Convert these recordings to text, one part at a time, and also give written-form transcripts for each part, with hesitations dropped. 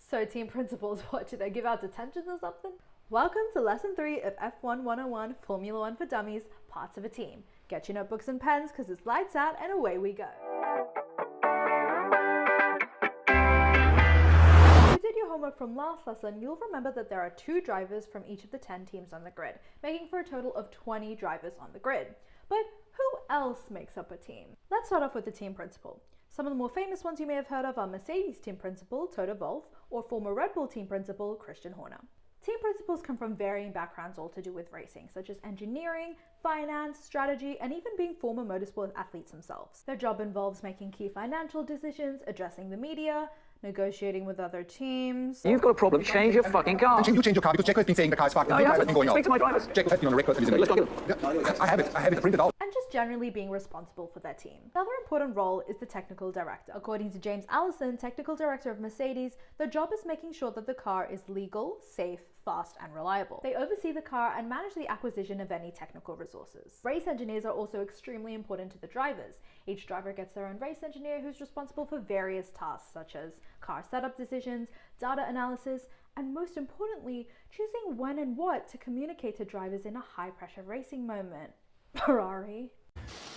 So team principals, what, do they give out detentions or something? Welcome to lesson 3 of F1 101 Formula 1 for Dummies, parts of a team. Get your notebooks and pens because it's lights out and away we go. If you did your homework from last lesson, you'll remember that there are 2 drivers from each of the 10 teams on the grid, making for a total of 20 drivers on the grid. But who else makes up a team? Let's start off with the team principal. Some of the more famous ones you may have heard of are Mercedes team principal Toto Wolff or former Red Bull team principal Christian Horner. Team principals come from varying backgrounds all to do with racing, such as engineering, finance, strategy, and even being former motorsport athletes themselves. Their job involves making key financial decisions, addressing the media, negotiating with other teams. You've got a problem, change your fucking car. You change your car because Checo has been saying the car's fucked. No, you haven't. Speak to my drivers. Checo has been on the record using it. I have it printed out. And just generally being responsible for their team. Another important role is the technical director. According to James Allison, technical director of Mercedes, their job is making sure that the car is legal, safe, fast, and reliable. They oversee the car and manage the acquisition of any technical resources. Race engineers are also extremely important to the drivers. Each driver gets their own race engineer who's responsible for various tasks such as car setup decisions, data analysis, and most importantly, choosing when and what to communicate to drivers in a high-pressure racing moment. Ferrari.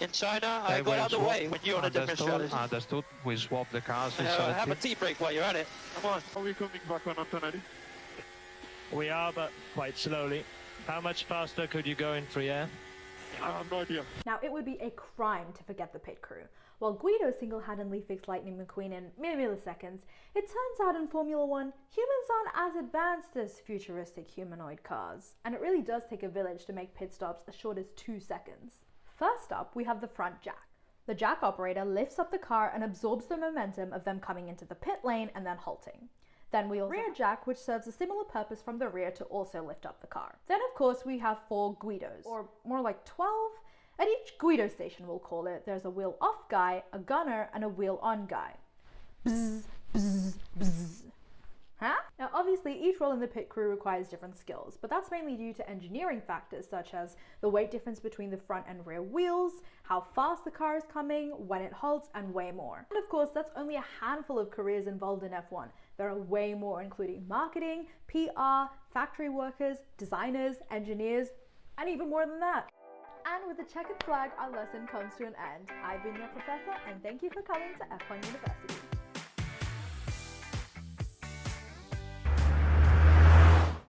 In China, I got out of the way when you're on a different strategy. Understood. We swapped the cars. Have a tea break while you're at it. Come on. Are we coming back on Antonelli? We are, but quite slowly. How much faster could you go in free air? I have no idea. Now, it would be a crime to forget the pit crew. While Guido single-handedly fixed Lightning McQueen in mere milliseconds, it turns out in Formula 1, humans aren't as advanced as futuristic humanoid cars. And it really does take a village to make pit stops as short as 2 seconds. First up, we have the front jack. The jack operator lifts up the car and absorbs the momentum of them coming into the pit lane and then halting. Then we have rear jack, which serves a similar purpose from the rear to also lift up the car. Then of course we have 4 Guidos, or more like 12. At each Guido station, we'll call it, there's a wheel off guy, a gunner, and a wheel on guy. Bzz, bzz, bzz. Huh? Now obviously each role in the pit crew requires different skills, but that's mainly due to engineering factors such as the weight difference between the front and rear wheels, how fast the car is coming, when it halts, and way more. And of course that's only a handful of careers involved in F1. There are way more, including marketing, PR, factory workers, designers, engineers, and even more than that. And with the checkered flag, our lesson comes to an end. I've been your professor, and thank you for coming to F1 University.